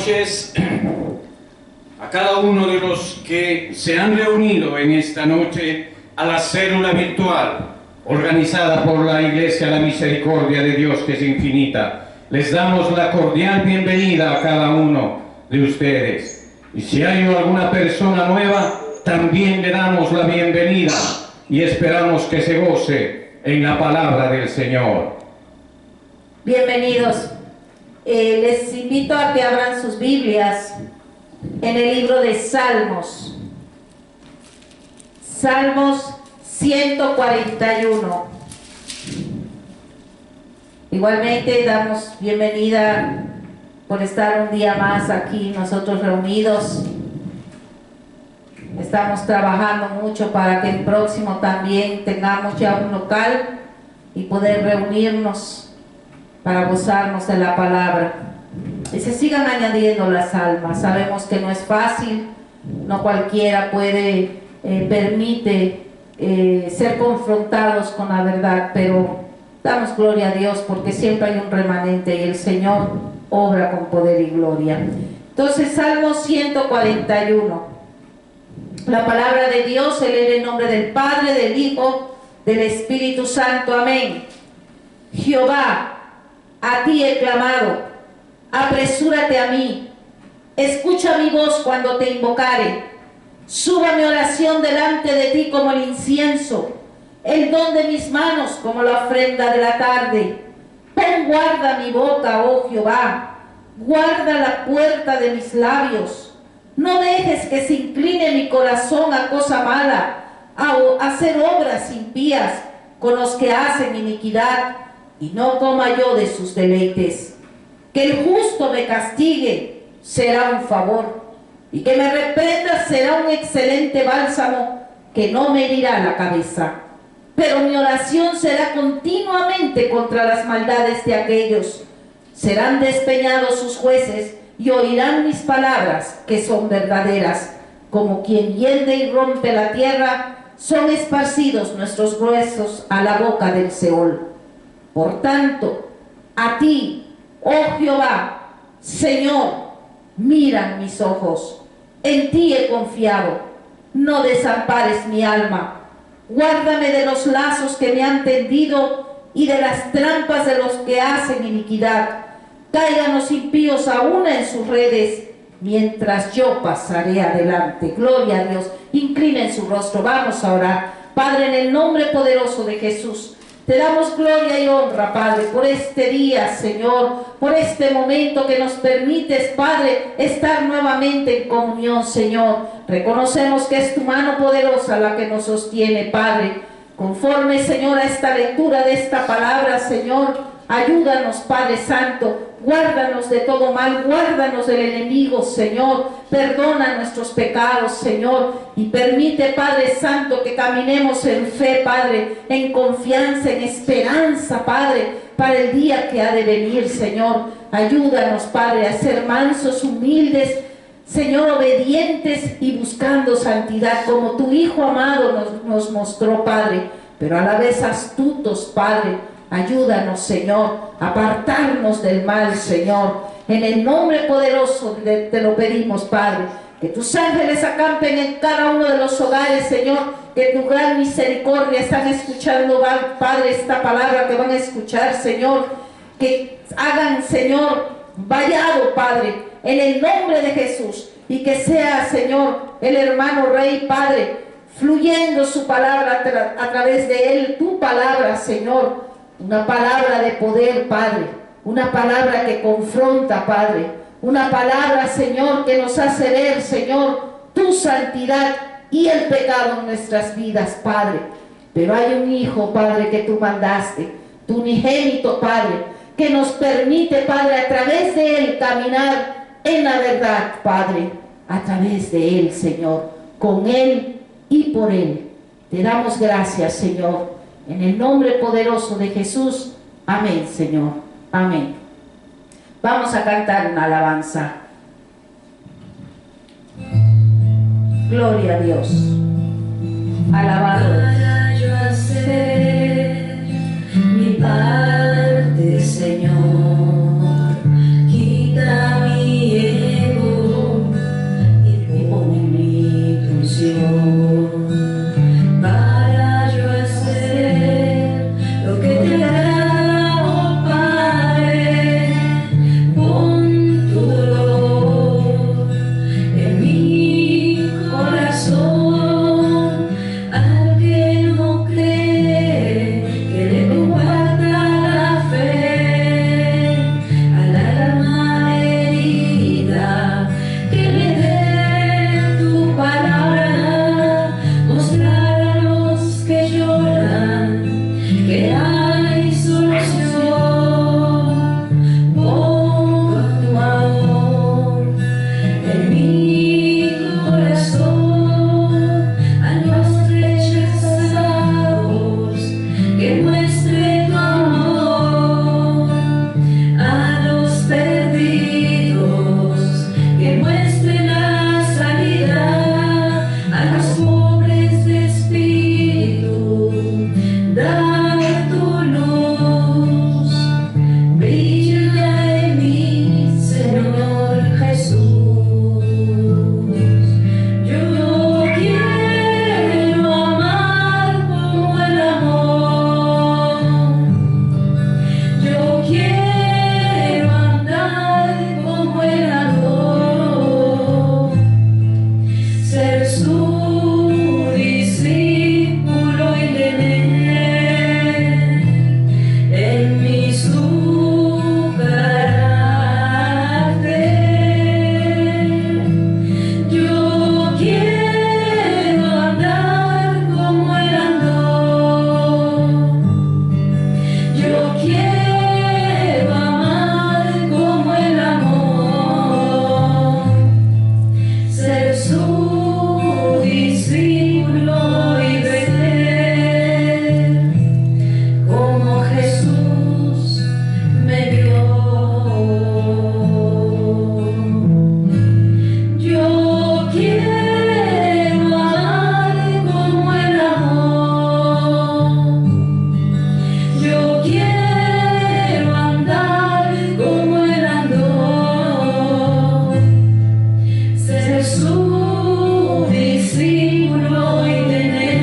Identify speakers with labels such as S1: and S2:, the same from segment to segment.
S1: noches a cada uno de los que se han reunido en esta noche a la célula virtual organizada por la Iglesia La Misericordia de Dios, que es infinita. Les damos la cordial bienvenida a cada uno de ustedes. Y si hay alguna persona nueva, también le damos la bienvenida y esperamos que se goce en la palabra del Señor.
S2: Bienvenidos. Les invito a que abran sus Biblias en el libro de Salmos. Salmos 141. Igualmente damos bienvenida por estar un día más aquí nosotros reunidos. Estamos trabajando mucho para que el próximo también tengamos ya un local y poder reunirnos para gozarnos de la palabra. Y se sigan añadiendo las almas. Sabemos que no es fácil, no cualquiera permite ser confrontados con la verdad, pero damos gloria a Dios porque siempre hay un remanente y el Señor obra con poder y gloria. Entonces, Salmo 141. La palabra de Dios se lee en nombre del Padre, del Hijo, del Espíritu Santo. Amén. Jehová, a ti he clamado, apresúrate a mí, escucha mi voz cuando te invocare. Suba mi oración delante de ti como el incienso, el don de mis manos como la ofrenda de la tarde. Pon guarda mi boca, oh Jehová, guarda la puerta de mis labios. No dejes que se incline mi corazón a cosa mala, a hacer obras impías con los que hacen iniquidad, y no coma yo de sus deleites. Que el justo me castigue será un favor, y que me reprenda será un excelente bálsamo que no me herirá la cabeza. Pero mi oración será continuamente contra las maldades de aquellos. Serán despeñados sus jueces y oirán mis palabras, que son verdaderas. Como quien hiende y rompe la tierra, son esparcidos nuestros huesos a la boca del Seol. Por tanto, a ti, oh Jehová, Señor, miran mis ojos. En ti he confiado. No desampares mi alma. Guárdame de los lazos que me han tendido y de las trampas de los que hacen iniquidad. Caigan los impíos a una en sus redes, mientras yo pasaré adelante. Gloria a Dios. Inclinen su rostro. Vamos a orar. Padre, en el nombre poderoso de Jesús, te damos gloria y honra, Padre, por este día, Señor, por este momento que nos permites, Padre, estar nuevamente en comunión, Señor. Reconocemos que es tu mano poderosa la que nos sostiene, Padre. Conforme, Señor, a esta lectura de esta palabra, Señor, ayúdanos, Padre Santo. Guárdanos de todo mal, guárdanos del enemigo, Señor. Perdona nuestros pecados, Señor. Y permite, Padre Santo, que caminemos en fe, Padre, en confianza, en esperanza, Padre, para el día que ha de venir, Señor. Ayúdanos, Padre, a ser mansos, humildes, Señor, obedientes y buscando santidad, como tu Hijo amado nos mostró, Padre, pero a la vez astutos, Padre. Ayúdanos, Señor, a apartarnos del mal, Señor. En el nombre poderoso te lo pedimos, Padre. Que tus ángeles acampen en cada uno de los hogares, Señor. Que tu gran misericordia están escuchando, Padre, esta palabra que van a escuchar, Señor. Que hagan, Señor, vallado, Padre, en el nombre de Jesús. Y que sea, Señor, el hermano Rey, Padre, fluyendo su palabra a través de él, tu palabra, Señor. Una palabra de poder, Padre. Una palabra que confronta, Padre. Una palabra, Señor, que nos hace ver, Señor, tu santidad y el pecado en nuestras vidas, Padre. Pero hay un Hijo, Padre, que tú mandaste, tu unigénito, Padre, que nos permite, Padre, a través de él caminar en la verdad, Padre. A través de él, Señor, con él y por él. Te damos gracias, Señor. En el nombre poderoso de Jesús. Amén, Señor. Amén. Vamos a cantar una alabanza. Gloria a Dios. Alabado.
S3: Para yo hacer mi parte, Señor, quita mi para yo hacer lo que te agrada, oh Padre. Pon tu dolor en mi corazón. Al que no cree, que le comparta la fe. Al alma herida, que le dé tu palabra. Mostrar a los que lloran que hay solución. Pon tu amor en mi corazón. A los rechazados, que muestre tu amor. A los perdidos, que muestre la sanidad. A los pobres de espíritu, dar tu luz. Brilla en mí, Señor Jesús. Yo quiero amar como el amor. Yo quiero andar como el amor. Ser su discípulo y tener en mí su carácter. Yo quiero andar como él andó. Yo quiero amar como él amó. Ser su discípulo y ver como Jesús me vio. Yo quiero amar como él amó. Yo quiero andar como él andó. Ser su discípulo y tener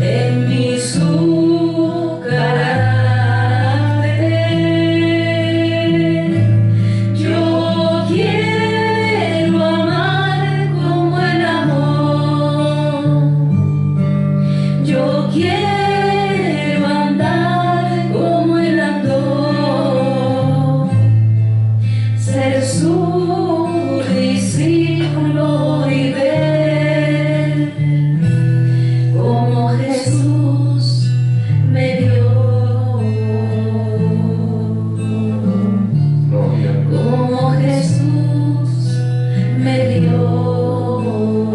S3: en mí su carácter. Yo quiero amar como él amó. Yo quiero andar como él andó. Ser su discípulo y ver como Jesús me dio.
S1: Gloria a Dios.
S3: Como Jesús me dio.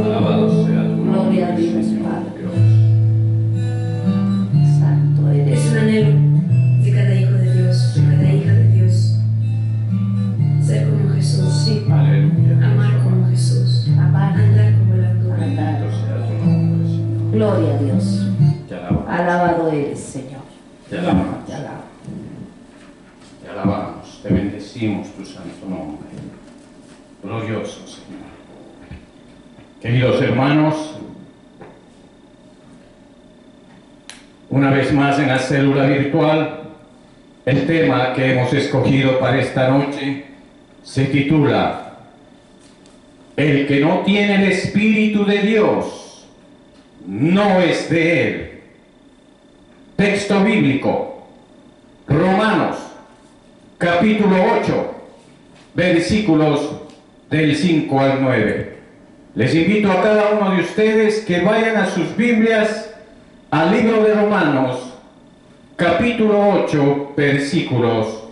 S1: Alabado sea tu nombre,
S2: Gloria a Dios,
S1: Señor
S2: Padre.
S1: Dios.
S2: Santo eres.
S3: Es un anhelo de cada hijo de Dios, de cada hija de Dios. Ser como Jesús,
S2: Sí,
S1: Aleluya.
S3: amar como Jesús,
S2: amar,
S3: andar como él andó.
S2: andar.
S1: Bendito sea tu nombre, Señor.
S2: Gloria a Dios.
S1: Te alabamos.
S2: Alabado eres, Señor.
S1: Te alabamos.
S2: Te alabo.
S1: Te alabamos. Te bendecimos tu santo nombre. Glorioso Señor. Queridos hermanos, una vez más en la célula virtual, el tema que hemos escogido para esta noche se titula El que no tiene el Espíritu de Dios no es de Él. Texto bíblico, Romanos, capítulo 8, versículos del 5 al 9. Les invito a cada uno de ustedes que vayan a sus Biblias al libro de Romanos, capítulo 8, versículos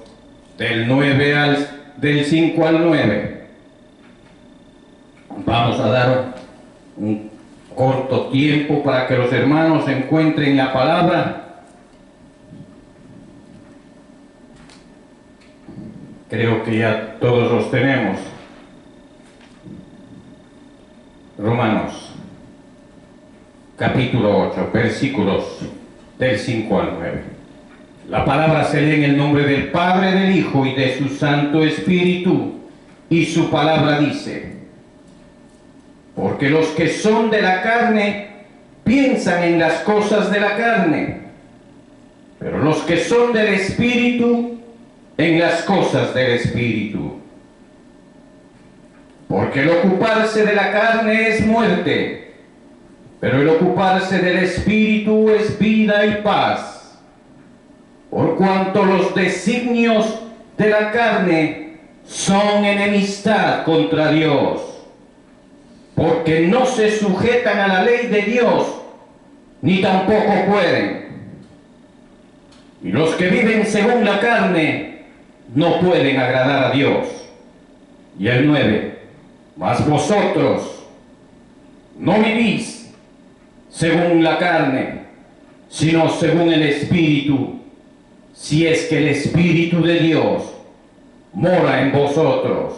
S1: del 5 al 9. Vamos a dar un corto tiempo para que los hermanos encuentren la palabra. Creo que ya todos los tenemos. Romanos, capítulo 8, versículos del 5 al 9. La palabra se lee en el nombre del Padre, del Hijo y de su Santo Espíritu, y su palabra dice: Porque los que son de la carne piensan en las cosas de la carne, pero los que son del Espíritu, en las cosas del Espíritu. Porque el ocuparse de la carne es muerte, pero el ocuparse del Espíritu es vida y paz. Por cuanto los designios de la carne son enemistad contra Dios, porque no se sujetan a la ley de Dios, ni tampoco pueden. Y los que viven según la carne no pueden agradar a Dios. Y el 9, mas vosotros no vivís según la carne, sino según el Espíritu, si es que el Espíritu de Dios mora en vosotros.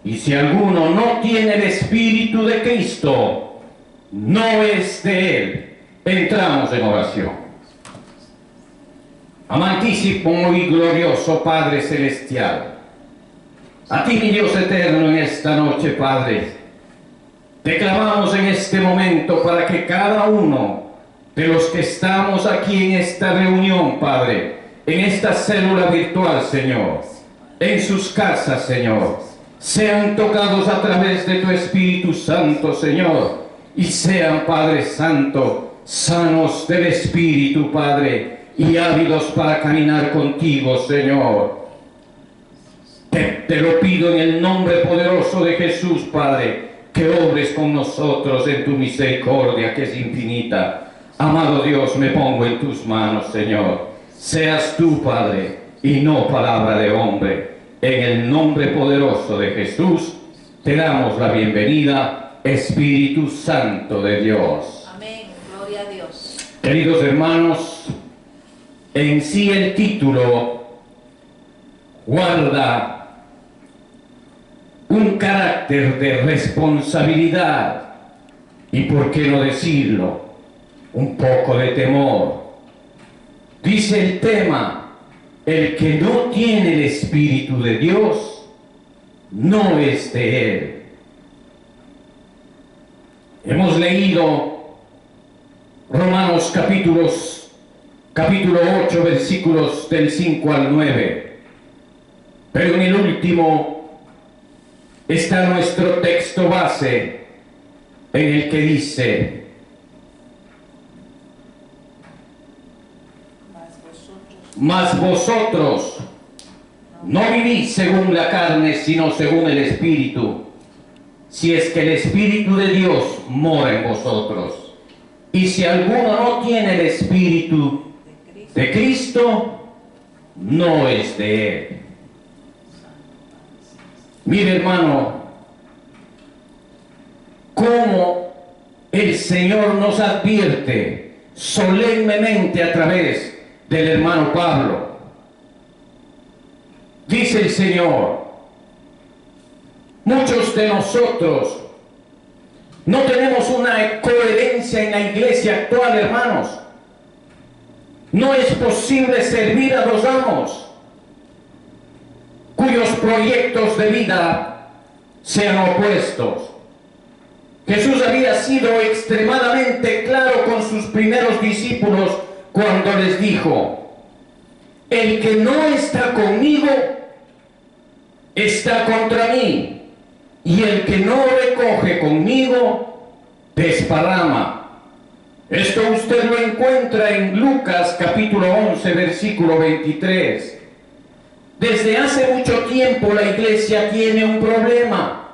S1: Y si alguno no tiene el Espíritu de Cristo, no es de Él. Entramos en oración. Amantísimo y glorioso Padre Celestial, a ti, mi Dios eterno, en esta noche, Padre, te clamamos en este momento para que cada uno de los que estamos aquí en esta reunión, Padre, en esta célula virtual, Señor, en sus casas, Señor, sean tocados a través de tu Espíritu Santo, Señor, y sean, Padre Santo, sanos del Espíritu, Padre, y ávidos para caminar contigo, Señor. Te lo pido en el nombre poderoso de Jesús, Padre, que obres con nosotros en tu misericordia, que es infinita. Amado Dios, me pongo en tus manos, Señor. Seas tú, Padre, y no palabra de hombre. En el nombre poderoso de Jesús, te damos la bienvenida, Espíritu Santo de Dios.
S2: Amén. Gloria a Dios.
S1: Queridos hermanos, en sí el título guarda un carácter de responsabilidad y, por qué no decirlo, un poco de temor. Dice el tema: el que no tiene el Espíritu de Dios no es de Él. Hemos leído Romanos capítulo 8, versículos del 5 al 9. Pero en el último está nuestro texto base, en el que dice: mas vosotros no vivís según la carne, sino según el Espíritu, si es que el Espíritu de Dios mora en vosotros. Y si alguno no tiene el Espíritu de Cristo, no es de Él. Mire, hermano, cómo el Señor nos advierte solemnemente a través del hermano Pablo. Dice el Señor: muchos de nosotros no tenemos una coherencia en la iglesia actual, hermanos. No es posible servir a dos amos cuyos proyectos de vida sean opuestos. Jesús había sido extremadamente claro con sus primeros discípulos cuando les dijo: el que no está conmigo está contra mí, y el que no recoge conmigo desparrama. Esto usted lo encuentra en Lucas capítulo 11, versículo 23. Desde hace mucho tiempo la iglesia tiene un problema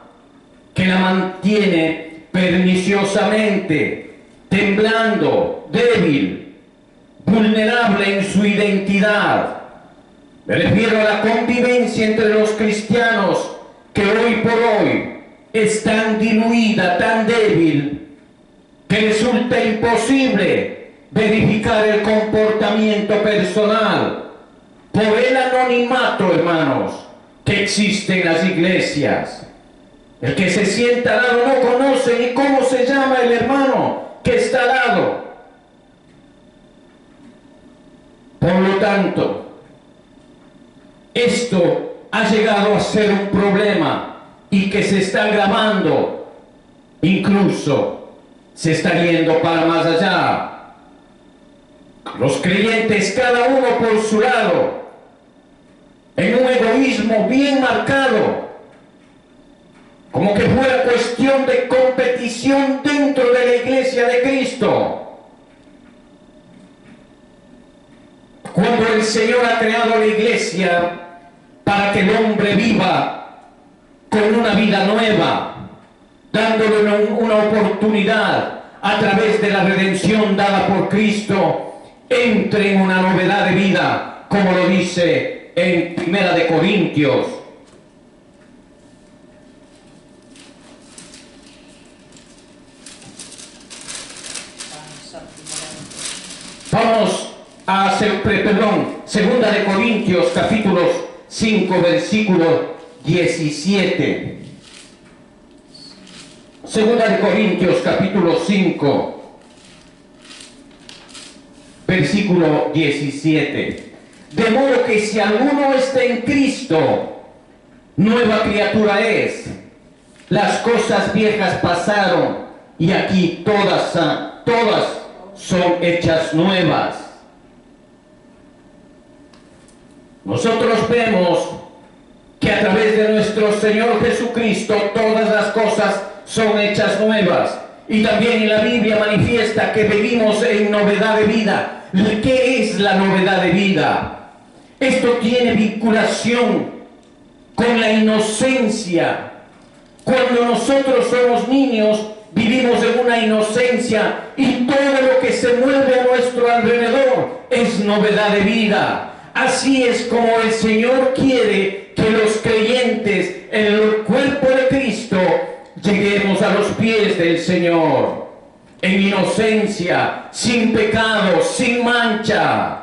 S1: que la mantiene perniciosamente, temblando, débil, vulnerable en su identidad. Me refiero a la convivencia entre los cristianos, que hoy por hoy es tan diluida, tan débil, que resulta imposible verificar el comportamiento personal por el anonimato, hermanos, que existe en las iglesias. El que se sienta al lado no conoce ni cómo se llama el hermano que está al lado. Por lo tanto, esto ha llegado a ser un problema y que se está agravando incluso se está yendo para más allá. Los creyentes, cada uno por su lado, en un egoísmo bien marcado, como que fuera cuestión de competición dentro de la iglesia de Cristo. Cuando el Señor ha creado la iglesia para que el hombre viva con una vida nueva, dándole una oportunidad a través de la redención dada por Cristo, entre en una novedad de vida, como lo dice en 1 de Corintios. Vamos a hacer, perdón, 2 de Corintios capítulo 5, versículo 17. 2 de Corintios capítulo 5, versículo 17. De modo que si alguno está en Cristo, nueva criatura es. Las cosas viejas pasaron y aquí todas son hechas nuevas. Nosotros vemos que a través de nuestro Señor Jesucristo todas las cosas son hechas nuevas. Y también en la Biblia manifiesta que vivimos en novedad de vida. ¿Qué es la novedad de vida? Esto tiene vinculación con la inocencia. Cuando nosotros somos niños, vivimos en una inocencia y todo lo que se mueve a nuestro alrededor es novedad de vida. Así es como el Señor quiere que los creyentes en el cuerpo de Cristo lleguemos a los pies del Señor, en inocencia, sin pecado, sin mancha.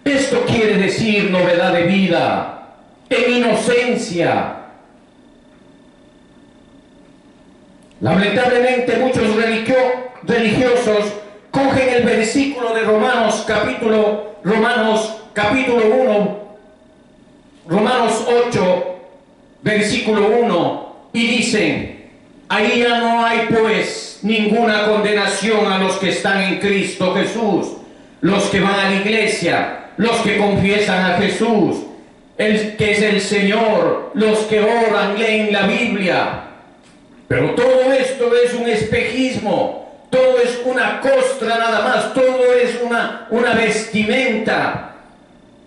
S1: Esto quiere decir novedad de vida, en inocencia. Lamentablemente muchos religiosos cogen el versículo de Romanos capítulo 8, versículo 1, y dicen: ahí ya no hay pues ninguna condenación a los que están en Cristo Jesús, los que van a la iglesia, los que confiesan a Jesús, el que es el Señor, los que oran, leen la Biblia. Pero todo esto es un espejismo, todo es una costra nada más, todo es una vestimenta.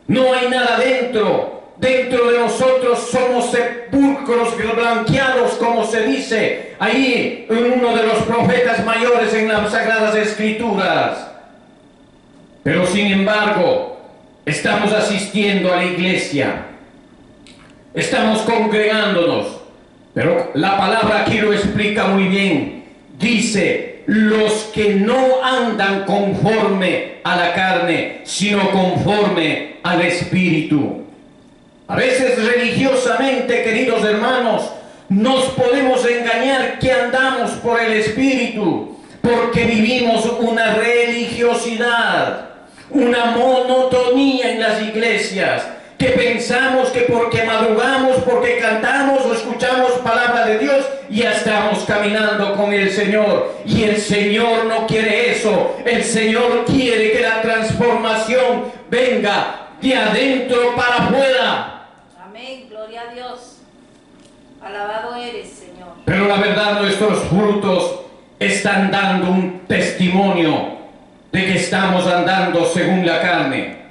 S1: No hay nada dentro. Dentro de nosotros somos sepulcros blanqueados, como se dice ahí en uno de los profetas mayores en las Sagradas Escrituras. Pero sin embargo, estamos asistiendo a la iglesia, estamos congregándonos, pero la palabra aquí lo explica muy bien. Dice: los que no andan conforme a la carne, sino conforme al Espíritu. A veces religiosamente, queridos hermanos, nos podemos engañar que andamos por el Espíritu, porque vivimos una religiosidad, una monotonía en las iglesias, que pensamos que porque madrugamos, porque cantamos o escuchamos palabra de Dios, ya estamos caminando con el Señor. Y el Señor no quiere eso. El Señor quiere que la transformación venga de adentro para afuera.
S2: Amén, gloria a Dios. Alabado eres, Señor.
S1: Pero la verdad, nuestros frutos están dando un testimonio de que estamos andando según la carne.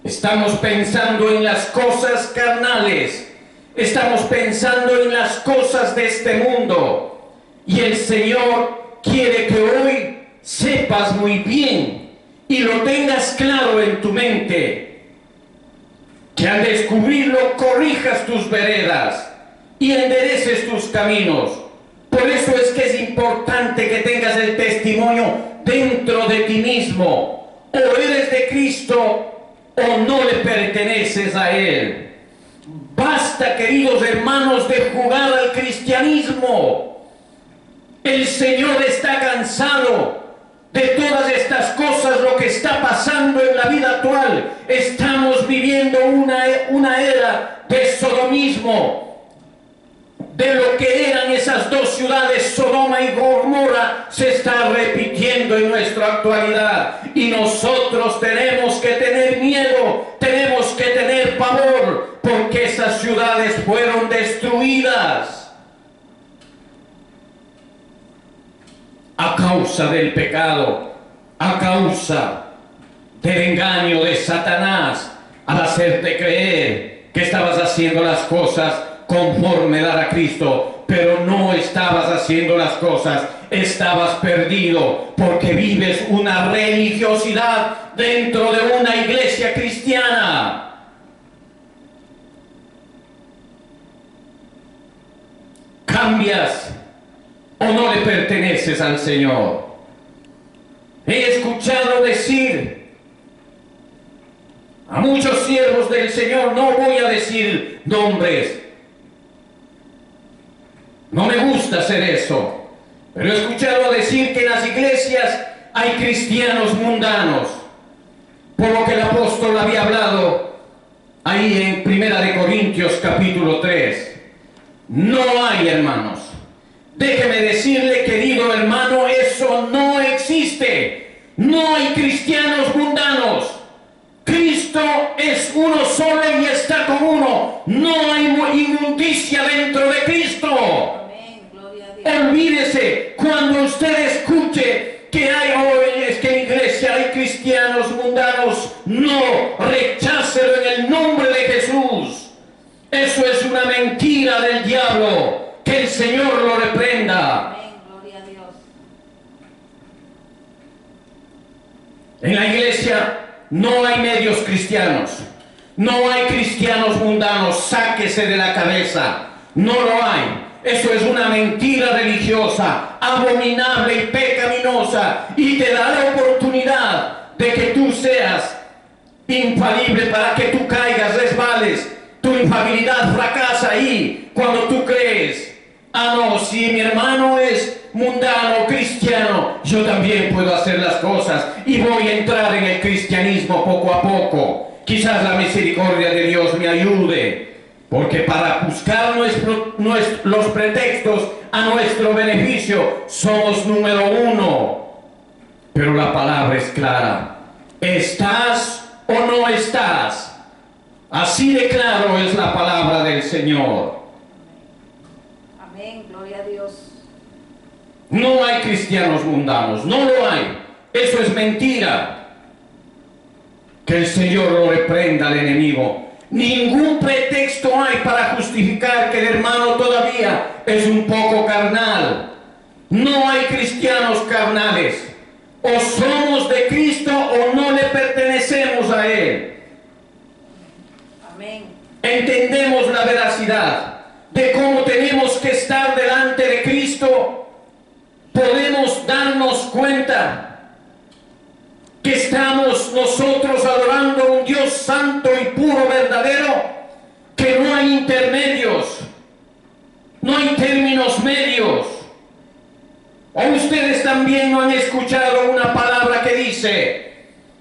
S1: Estamos pensando en las cosas carnales, estamos pensando en las cosas de este mundo. Y el Señor quiere que hoy sepas muy bien y lo tengas claro en tu mente, que al descubrirlo corrijas tus veredas y endereces tus caminos. Por eso es que es importante que tengas el testimonio dentro de ti mismo. O eres de Cristo o no le perteneces a Él. Basta, queridos hermanos, de jugar al cristianismo. El Señor está cansado de todas estas cosas, lo que está pasando en la vida actual. Estamos viviendo una era de sodomismo, de lo que eran esas dos ciudades, Sodoma y Gomorra, se está repitiendo en nuestra actualidad. Y nosotros tenemos que tener miedo, tenemos que tener pavor, porque esas ciudades fueron destruidas a causa del pecado, a causa del engaño de Satanás, al hacerte creer que estabas haciendo las cosas conforme a Cristo, pero no estabas haciendo las cosas, estabas perdido, porque vives una religiosidad dentro de una iglesia cristiana. ¿Cambias o no le perteneces al Señor? He escuchado decir a muchos siervos del Señor, no voy a decir nombres, no me gusta hacer eso, pero he escuchado decir que en las iglesias hay cristianos mundanos, por lo que el apóstol había hablado ahí en Primera de Corintios capítulo 3. No hay, hermanos. Déjeme decirle, querido hermano, eso no existe. No hay cristianos mundanos. Cristo es uno solo y está con uno. No hay inmundicia dentro de Cristo. Olvídese cuando usted escuche que hay hoy, es que en la iglesia hay cristianos mundanos. No, rechácelo en el nombre de Jesús. Eso es una mentira del diablo. Que el Señor lo reprenda.
S2: Amén, gloria a Dios.
S1: En la iglesia no hay medios cristianos. No hay cristianos mundanos. Sáquese de la cabeza. No lo hay. Eso es una mentira religiosa, abominable y pecaminosa, y te da la oportunidad de que tú seas infalible para que tú caigas, resbales. Tu infalibilidad fracasa ahí cuando tú crees, ah no, si mi hermano es mundano, cristiano, yo también puedo hacer las cosas y voy a entrar en el cristianismo poco a poco. Quizás la misericordia de Dios me ayude. Porque para buscar los pretextos a nuestro beneficio somos número uno. Pero la palabra es clara. ¿Estás o no estás? Así de claro es la palabra del Señor.
S2: Amén, gloria a Dios.
S1: No hay cristianos mundanos, no lo hay. Eso es mentira. Que el Señor lo reprenda al enemigo. Ningún pretexto hay para justificar que el hermano todavía es un poco carnal. No hay cristianos carnales. O somos de Cristo o no le pertenecemos a Él.
S2: Amén.
S1: Entendemos la veracidad de cómo tenemos que estar delante de Cristo. Podemos darnos cuenta que estamos nosotros adorando a un Dios santo y puro, verdadero, que no hay intermedios, no hay términos medios. O ustedes también no han escuchado una palabra que dice,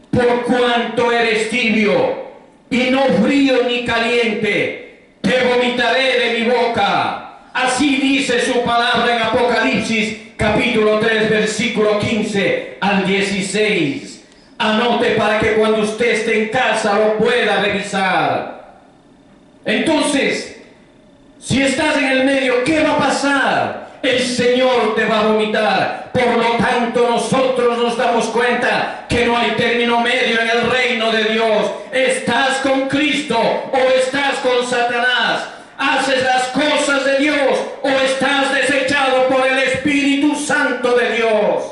S1: por cuanto eres tibio y no frío ni caliente, te vomitaré de mi boca. Así dice su palabra en Apocalipsis capítulo 3 versículo 15 al 16. Anote para que cuando usted esté en casa lo pueda revisar. Entonces, si estás en el medio, ¿qué va a pasar? El Señor te va a vomitar. Por lo tanto, nosotros nos damos cuenta que no hay término medio en el reino de Dios. ¿Estás con Cristo o estás con Satanás? ¿Haces las cosas de Dios o estás desechado por el Espíritu Santo de Dios?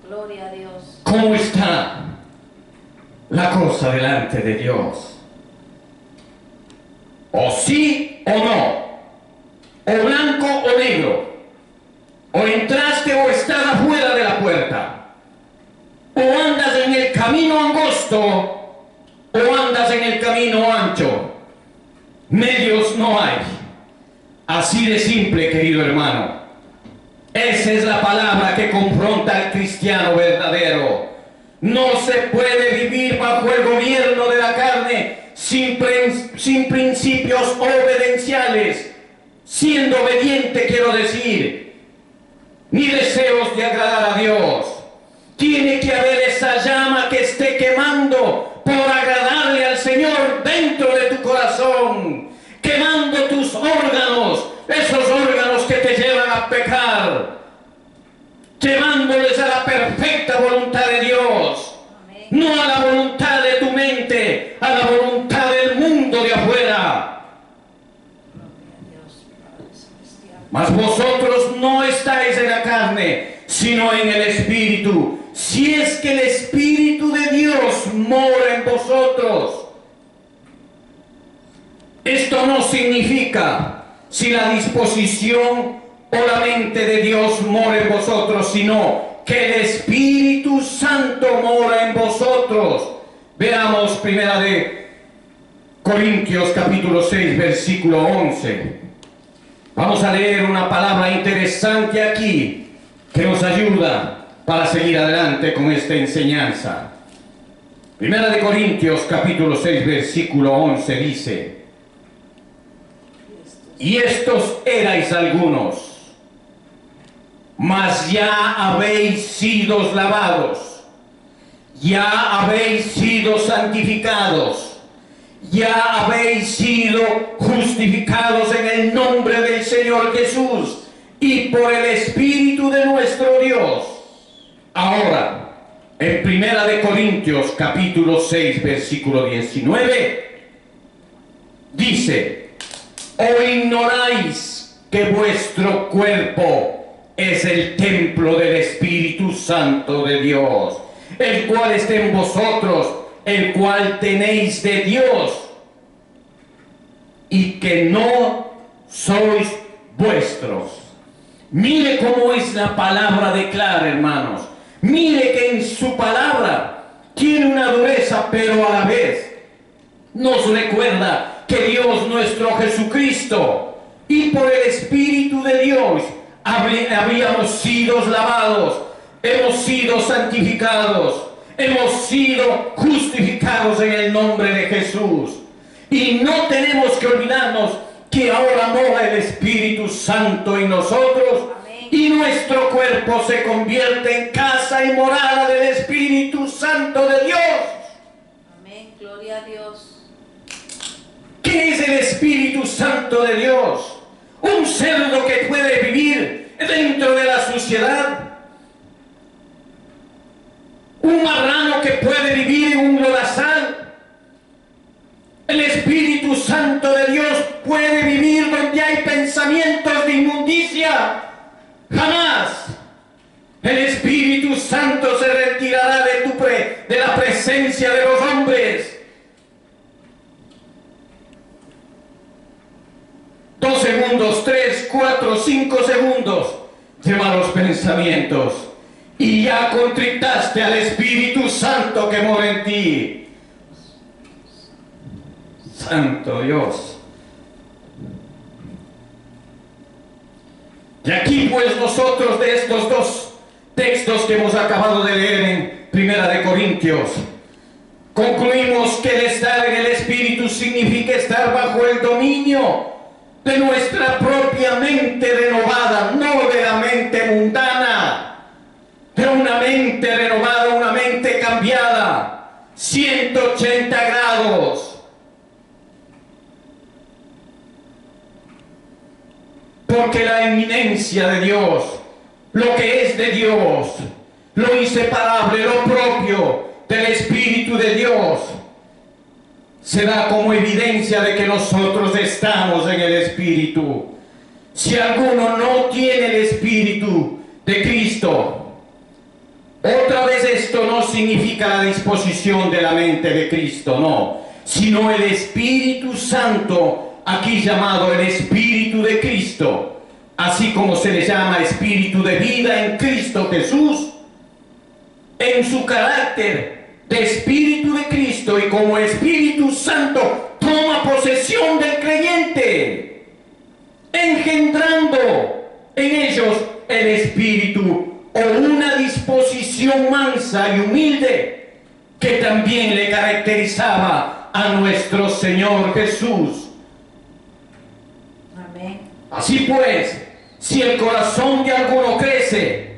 S2: Gloria a Dios.
S1: ¿Cómo está la cosa delante de Dios? O sí o no, o blanco o negro, o entraste o estás afuera de la puerta, o andas en el camino angosto o andas en el camino ancho. Medios no hay. Así de simple, querido hermano. Esa es la palabra que confronta al cristiano verdadero. No se puede vivir bajo el gobierno de la carne sin principios obedienciales, siendo obediente quiero decir, ni deseos de agradar a Dios. Tiene que haber esa llama que esté quemando por agradarle al Señor dentro de tu corazón, quemando tus órganos, esos órganos que te llevan a pecar, llevándoles a la perfecta voluntad de Dios, no a la voluntad de tu mente, a la voluntad del mundo de afuera. Mas vosotros no estáis en la carne, sino en el Espíritu, si es que el Espíritu de Dios mora en vosotros. Esto no significa si la disposición o la mente de Dios mora en vosotros, sino que el Espíritu Santo mora en vosotros. Veamos primera de Corintios capítulo 6 versículo 11. Vamos a leer una palabra interesante aquí que nos ayuda para seguir adelante con esta enseñanza. Primera de Corintios capítulo 6 versículo 11 dice: y estos erais algunos, mas ya habéis sido lavados, ya habéis sido santificados, ya habéis sido justificados en el nombre del Señor Jesús y por el Espíritu de nuestro Dios. Ahora, en Primera de Corintios capítulo 6 versículo 19 dice: ¿o ignoráis que vuestro cuerpo es el templo del Espíritu Santo de Dios, el cual está en vosotros, el cual tenéis de Dios, y que no sois vuestros? Mire cómo es la palabra de clara, hermanos. Mire que en su palabra tiene una dureza, pero a la vez nos recuerda que Dios nuestro Jesucristo y por el Espíritu de Dios habíamos sido lavados, hemos sido santificados, hemos sido justificados en el nombre de Jesús. Y no tenemos que olvidarnos que ahora mora el Espíritu Santo en nosotros. Amén. Y nuestro cuerpo se convierte en casa y morada del Espíritu Santo de Dios.
S2: Amén, gloria a Dios.
S1: ¿Qué es el Espíritu Santo de Dios? Un cerdo que puede vivir dentro de la suciedad, un marrano que puede vivir en un lodazal. El Espíritu Santo de Dios puede vivir donde hay pensamientos de inmundicia. Jamás. El Espíritu Santo se retirará de la presencia de los hombres. 2 segundos, 3, 4, 5 segundos de malos pensamientos y ya contritaste al Espíritu Santo que mora en ti. Santo Dios. Y aquí pues nosotros, de estos dos textos que hemos acabado de leer en Primera de Corintios, concluimos que el estar en el Espíritu significa estar bajo el dominio de nuestra propia mente renovada, no de la mente mundana, de una mente renovada, una mente cambiada, 180 grados. Porque la eminencia de Dios, lo que es de Dios, lo inseparable, lo propio del Espíritu de Dios, se da como evidencia de que nosotros estamos en el Espíritu. Si alguno no tiene el Espíritu de Cristo, otra vez esto no significa la disposición de la mente de Cristo, no, sino el Espíritu Santo, aquí llamado el Espíritu de Cristo, así como se le llama Espíritu de vida en Cristo Jesús, en su carácter de Espíritu de Cristo y como Espíritu Santo toma posesión del creyente, engendrando en ellos el Espíritu o una disposición mansa y humilde que también le caracterizaba a nuestro Señor Jesús.
S2: Amén.
S1: Así pues, si el corazón de alguno crece,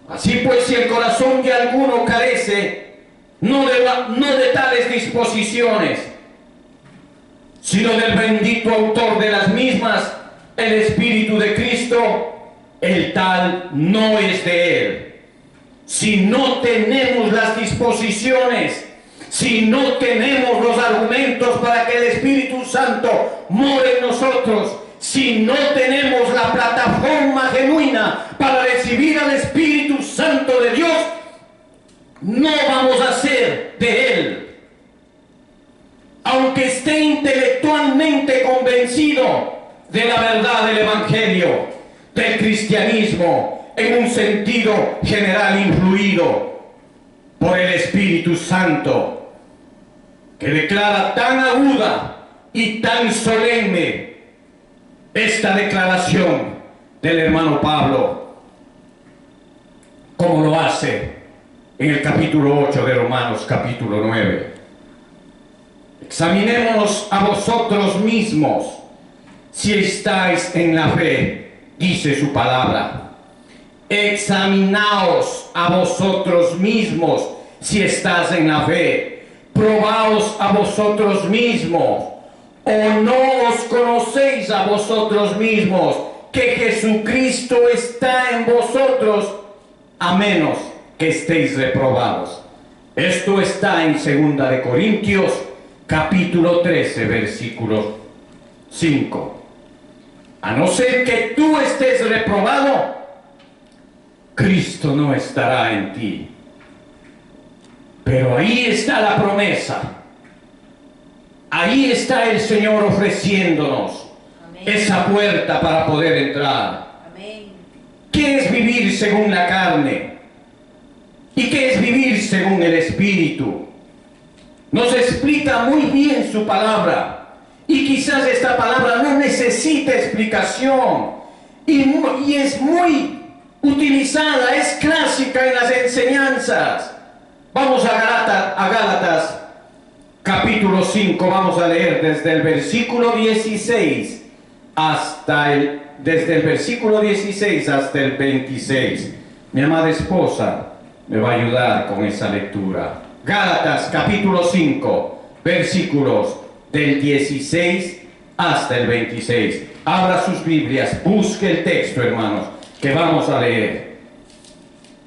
S1: así pues, si el corazón de alguno carece, no de tales disposiciones, sino del bendito autor de las mismas, el Espíritu de Cristo, el tal no es de él. Si no tenemos las disposiciones, si no tenemos los argumentos para que el Espíritu Santo more en nosotros, si no tenemos la plataforma genuina para recibir al Espíritu Santo de Dios, no vamos a ser de Él. Aunque esté intelectualmente convencido de la verdad del Evangelio, del cristianismo, en un sentido general influido por el Espíritu Santo, que declara tan aguda y tan solemne esta declaración del hermano Pablo, como lo hace en el capítulo 8 de Romanos, capítulo 9. Examinémonos a vosotros mismos si estáis en la fe, dice su palabra. Examinaos a vosotros mismos si estás en la fe. Probaos a vosotros mismos. ¿O no os conocéis a vosotros mismos que Jesucristo está en vosotros, a menos que estéis reprobados? Esto está en 2 de Corintios, capítulo 13, versículo 5. A no ser que tú estés reprobado, Cristo no estará en ti. Pero ahí está la promesa. Ahí está el Señor ofreciéndonos esa puerta para poder entrar.
S2: Amén.
S1: ¿Qué es vivir según la carne? ¿Y qué es vivir según el Espíritu? Nos explica muy bien su palabra. Y quizás esta palabra no necesita explicación. Y es muy utilizada, es clásica en las enseñanzas. Vamos a Gálatas capítulo 5, vamos a leer desde el versículo 16 hasta el 26. Mi amada esposa me va a ayudar con esa lectura. Gálatas capítulo 5, versículos del 16 hasta el 26. Abra sus Biblias, busque el texto, hermanos, que vamos a leer.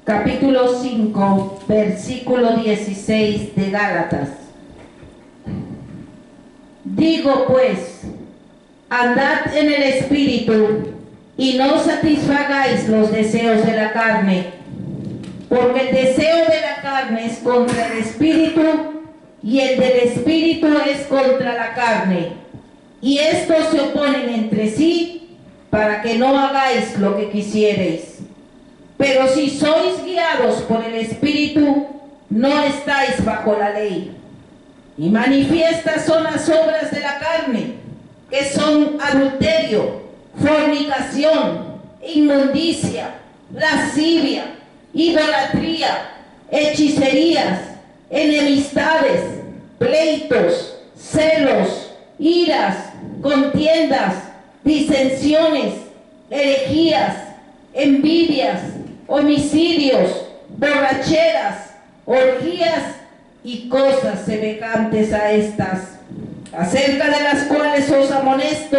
S2: Capítulo 5, versículo 16 de Gálatas. Digo pues, andad en el Espíritu y no satisfagáis los deseos de la carne, porque el deseo de la carne es contra el Espíritu y el del Espíritu es contra la carne, y estos se oponen entre sí para que no hagáis lo que quisierais. Pero si sois guiados por el Espíritu, no estáis bajo la ley. Y manifiestas son las obras de la carne, que son adulterio, fornicación, inmundicia, lascivia, idolatría, hechicerías, enemistades, pleitos, celos, iras, contiendas, disensiones, herejías, envidias, homicidios, borracheras, orgías y cosas semejantes a estas, acerca de las cuales os amonesto,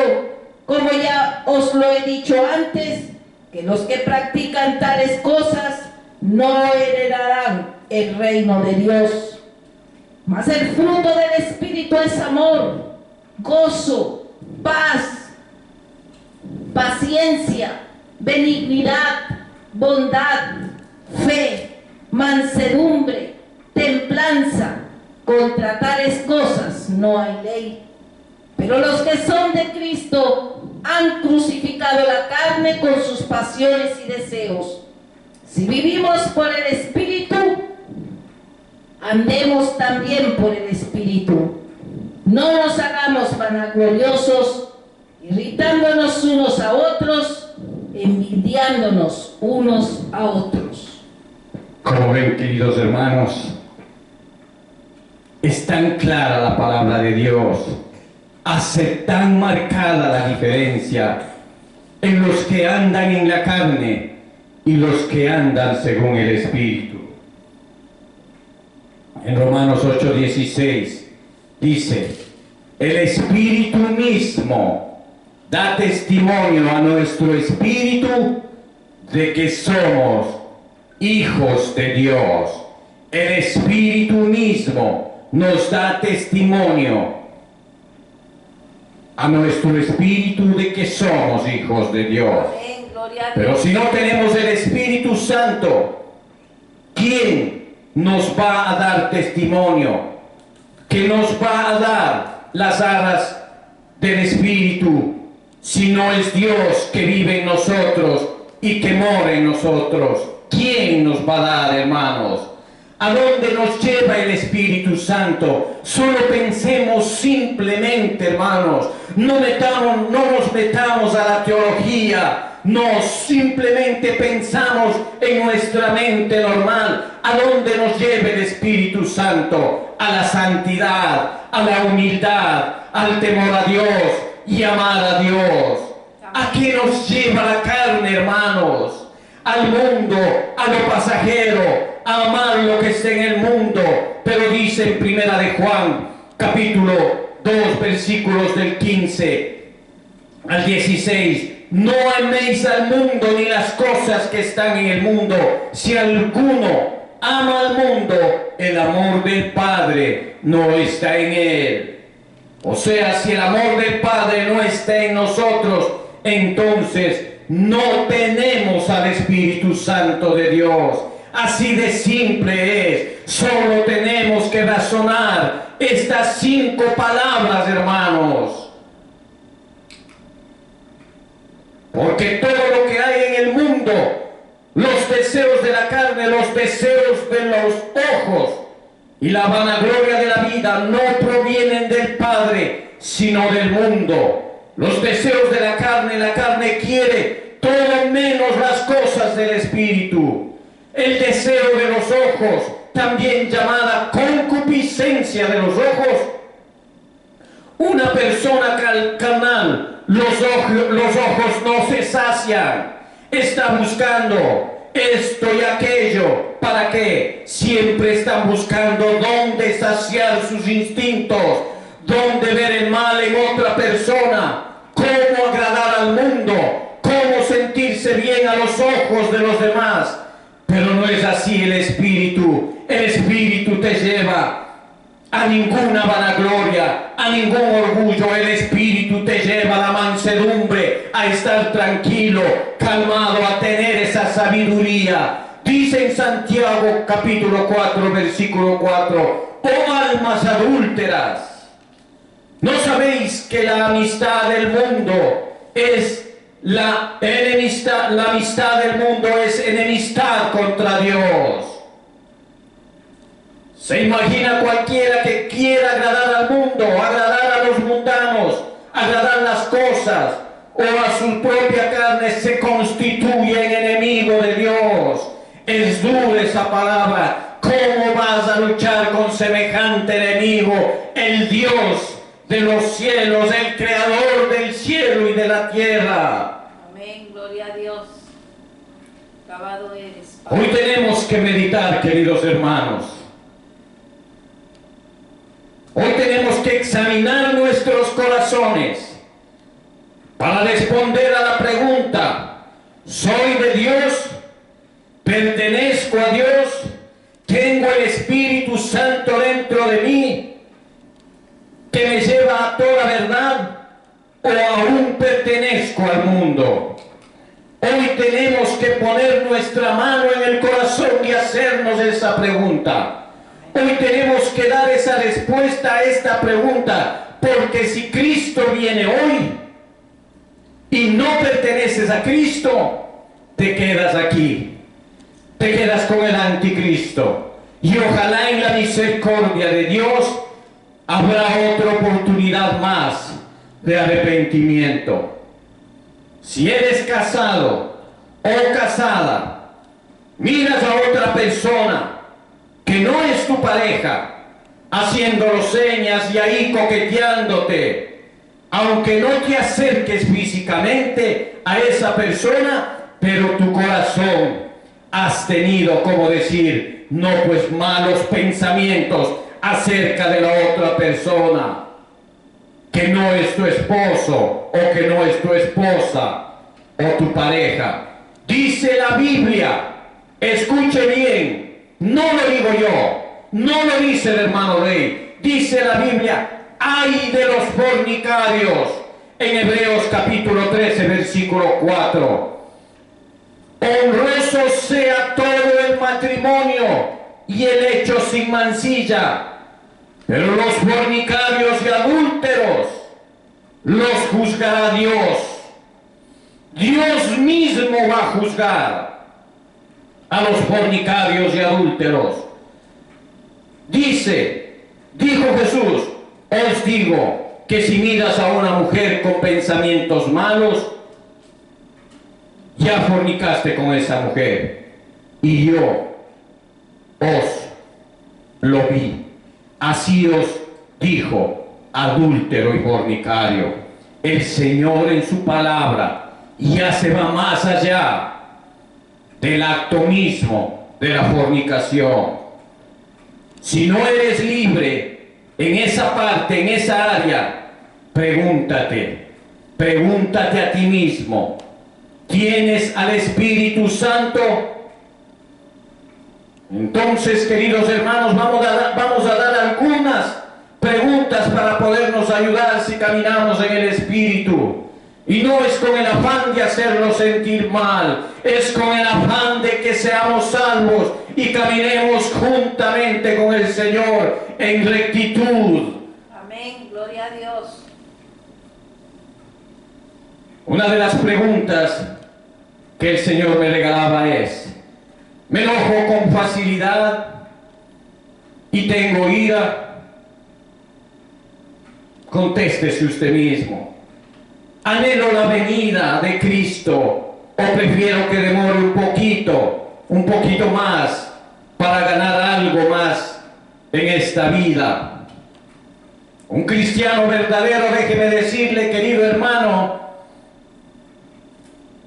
S2: como ya os lo he dicho antes, que los que practican tales cosas no heredarán el reino de Dios. Mas el fruto del Espíritu es amor, gozo, paz, paciencia, benignidad, bondad, fe, mansedumbre, templanza. Contra tales cosas no hay ley. Pero los que son de Cristo han crucificado la carne con sus pasiones y deseos. Si vivimos por el Espíritu, andemos también por el Espíritu. No nos hagamos vanagloriosos, irritándonos unos a otros, envidiándonos unos a otros.
S1: Como ven, queridos hermanos, es tan clara la palabra de Dios, hace tan marcada la diferencia en los que andan en la carne y los que andan según el Espíritu. En Romanos 8:16 dice: el Espíritu mismo da testimonio a nuestro espíritu de que somos hijos de Dios. El Espíritu mismo nos da testimonio a nuestro espíritu de que somos hijos de Dios.
S2: Amén, gloria a Dios.
S1: Pero si no tenemos el Espíritu Santo, ¿quién nos va a dar testimonio? ¿Qué nos va a dar las aras del Espíritu si no es Dios que vive en nosotros y que mora en nosotros? ¿Quién nos va a dar, hermanos? ¿A dónde nos lleva el Espíritu Santo? Solo pensemos simplemente, hermanos. No nos metamos a la teología. No, simplemente pensamos en nuestra mente normal. ¿A dónde nos lleva el Espíritu Santo? A la santidad, a la humildad, al temor a Dios y amar a Dios. ¿A qué nos lleva la carne, hermanos? Al mundo, a lo pasajero, a amar lo que está en el mundo. Pero dice en Primera de Juan, capítulo 2, versículos del 15 al 16: no améis al mundo ni las cosas que están en el mundo. Si alguno ama al mundo, el amor del Padre no está en él. O sea, si el amor del Padre no está en nosotros, entonces no tenemos al Espíritu Santo de Dios. Así de simple es. Solo tenemos que razonar estas 5 palabras, hermanos. Porque todo lo que hay en el mundo, los deseos de la carne, los deseos de los ojos y la vanagloria de la vida no provienen del Padre, sino del mundo. Los deseos de la carne quiere todo menos las cosas del Espíritu. El deseo de los ojos, también llamada concupiscencia de los ojos. Una persona carnal, los ojos no se sacian. Está buscando esto y aquello. ¿Para qué? Siempre están buscando dónde saciar sus instintos, dónde ver el mal en otra persona, cómo agradar al mundo, cómo sentirse bien a los ojos de los demás. Pero no es así el Espíritu. El Espíritu te lleva a ninguna vanagloria, a ningún orgullo. El Espíritu te lleva a la mansedumbre, a estar tranquilo, calmado, a tener esa sabiduría. Dice en Santiago capítulo 4, versículo 4: oh almas adúlteras, ¿no sabéis que la amistad del mundo es la enemistad? La amistad del mundo es enemistad contra Dios. Se imagina cualquiera que quiera agradar al mundo, agradar a los mundanos, agradar las cosas o a su propia carne, se constituye en enemigo de Dios. Es dura esa palabra. ¿Cómo vas a luchar con semejante enemigo? El Dios de los cielos, el creador del cielo y de la tierra.
S2: Amén, gloria a Dios. Alabado eres, Padre.
S1: Hoy tenemos que meditar, queridos hermanos. Hoy tenemos que examinar nuestros corazones para responder a la pregunta: ¿soy de Dios? ¿Pertenezco a Dios? ¿Tengo el Espíritu Santo dentro de mí que me lleva a toda verdad? ¿O aún pertenezco al mundo? Hoy tenemos que poner nuestra mano en el corazón y hacernos esa pregunta. Hoy tenemos que dar esa respuesta a esta pregunta, porque si Cristo viene hoy y no perteneces a Cristo, te quedas aquí, te quedas con el anticristo. Y ojalá en la misericordia de Dios habrá otra oportunidad más de arrepentimiento. Si eres casado o casada, miras a otra persona que no es tu pareja, haciéndolo señas y ahí coqueteándote, aunque no te acerques físicamente a esa persona, pero tu corazón has tenido, como decir, no, pues malos pensamientos acerca de la otra persona, que no es tu esposo o que no es tu esposa o tu pareja. Dice la Biblia, escuche bien, no lo digo yo, no lo dice el hermano Rey, dice la Biblia, ay de los fornicarios, en Hebreos capítulo 13, versículo 4. Honroso sea todo el matrimonio y el hecho sin mancilla, pero los fornicarios y adúlteros los juzgará Dios. Dios mismo va a juzgar a los fornicarios y adúlteros. Dijo Jesús, os digo que si miras a una mujer con pensamientos malos, ya fornicaste con esa mujer, y yo os lo vi. Así os dijo, adúltero y fornicario. El Señor en su palabra ya se va más allá del acto mismo de la fornicación. Si no eres libre en esa parte, en esa área, pregúntate a ti mismo, ¿tienes al Espíritu Santo? Entonces, queridos hermanos, vamos a dar algunas preguntas para podernos ayudar si caminamos en el Espíritu. Y no es con el afán de hacerlo sentir mal, es con el afán de que seamos salvos y caminemos juntamente con el Señor en rectitud.
S2: Amén, gloria a Dios.
S1: Una de las preguntas que el Señor me regalaba es, ¿me enojo con facilidad y tengo ira? Contéstese usted mismo. ¿Anhelo la venida de Cristo o prefiero que demore un poquito más para ganar algo más en esta vida? Un cristiano verdadero, déjeme decirle, querido hermano,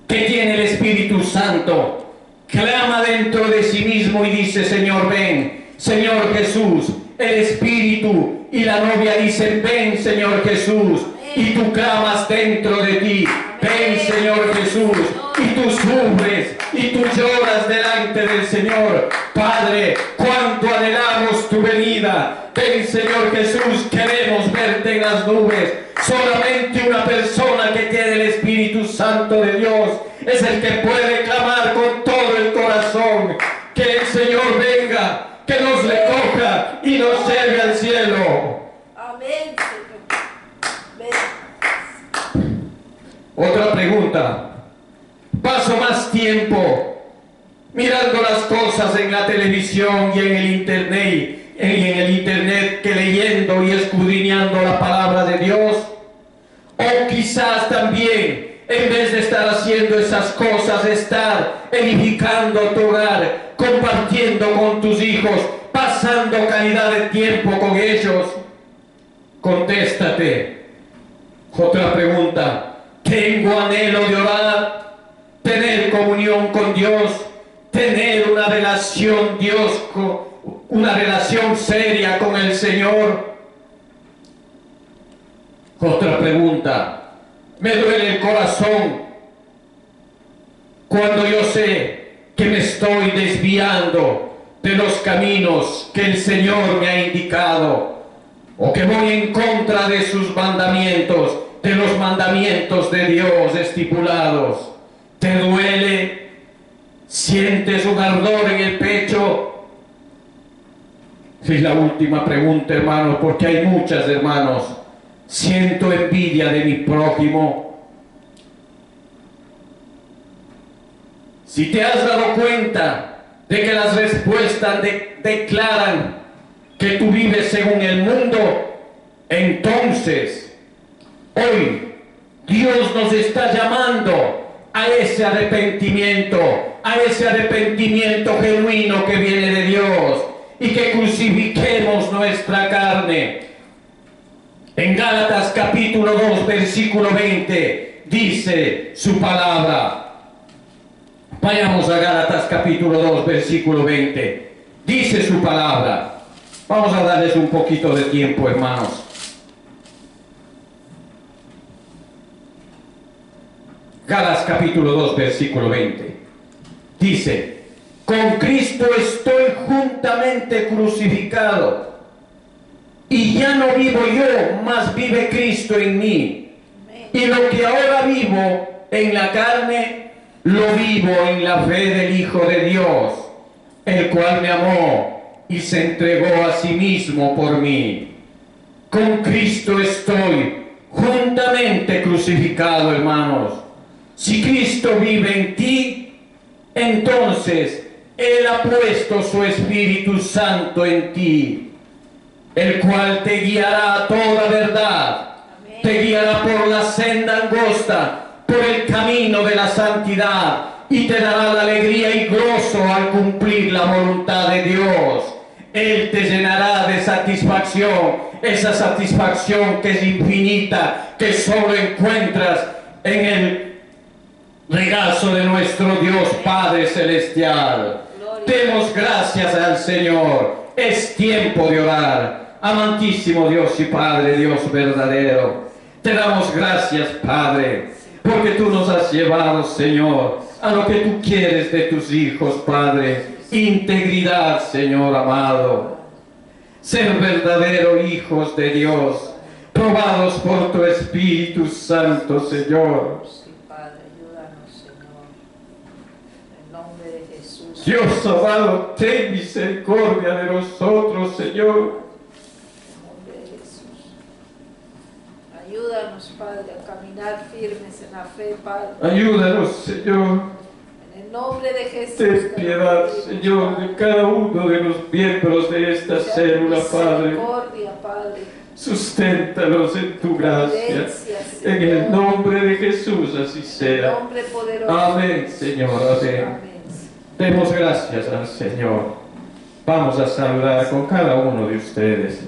S1: que tiene el Espíritu Santo, clama dentro de sí mismo y dice, Señor, ven, Señor Jesús. El Espíritu y la novia dicen, ven, Señor Jesús. Y tú clamas dentro de ti, ven, Señor Jesús. Y tú sufres y tú lloras delante del Señor. Padre, cuánto anhelamos tu venida. Ven, Señor Jesús, queremos verte en las nubes. Solamente una persona que tiene el Espíritu Santo de Dios es el que puede clamar con todo el corazón que el Señor venga, que nos recoja y nos lleve al cielo.
S2: Amén, Señor.
S1: Otra pregunta. Paso más tiempo mirando las cosas en la televisión y en el internet que leyendo y escudriñando la palabra de Dios. O quizás también, en vez de estar haciendo esas cosas, estar edificando tu hogar, compartiendo con tus hijos, pasando calidad de tiempo con ellos. Contéstate. Otra pregunta. ¿Tengo anhelo de orar, tener comunión con Dios, tener una relación una relación seria con el Señor? Otra pregunta. Me duele el corazón cuando yo sé que me estoy desviando de los caminos que el Señor me ha indicado, o que voy en contra de sus mandamientos, de los mandamientos de Dios estipulados. ¿Te duele? ¿Sientes un ardor en el pecho? Es la última pregunta, hermanos, porque hay muchas, hermanos. ¿Siento envidia de mi prójimo? Si te has dado cuenta de que las respuestas declaran que tú vives según el mundo, entonces hoy Dios nos está llamando a ese arrepentimiento genuino que viene de Dios, y que crucifiquemos nuestra carne. En Gálatas capítulo 2, versículo 20, dice su palabra. Vayamos a Gálatas capítulo 2, versículo 20. Dice su palabra. Vamos a darles un poquito de tiempo, hermanos. Gálatas capítulo 2, versículo 20. Dice: con Cristo estoy juntamente crucificado, y ya no vivo yo, mas vive Cristo en mí. Y lo que ahora vivo en la carne, lo vivo en la fe del Hijo de Dios, el cual me amó y se entregó a sí mismo por mí. Con Cristo estoy juntamente crucificado, hermanos. Si Cristo vive en ti, entonces Él ha puesto su Espíritu Santo en ti, el cual te guiará a toda verdad. Amén. Te guiará por la senda angosta, por el camino de la santidad, y te dará la alegría y gozo al cumplir la voluntad de Dios. Él te llenará de satisfacción, esa satisfacción que es infinita, que solo encuentras en el regazo de nuestro Dios Padre Celestial. Demos gracias al Señor. Es tiempo de orar. Amantísimo Dios y Padre, Dios verdadero, te damos gracias, Padre, porque tú nos has llevado, Señor, a lo que tú quieres de tus hijos, Padre. Integridad, Señor amado. Ser verdadero hijos de Dios, probados por tu Espíritu Santo, Señor. Dios amado, ten misericordia de nosotros, Señor.
S2: En nombre de Jesús. Ayúdanos, Padre, a caminar firmes en la fe, Padre.
S1: Ayúdanos, Señor.
S2: En el nombre de Jesús.
S1: Ten piedad, Señor, de cada uno de los miembros de esta célula, Padre.
S2: Padre.
S1: Susténtalos en tu gracia. En el nombre de Jesús, así sea. Amén, Señor, amén. Demos gracias al Señor. Vamos a saludar con cada uno de ustedes.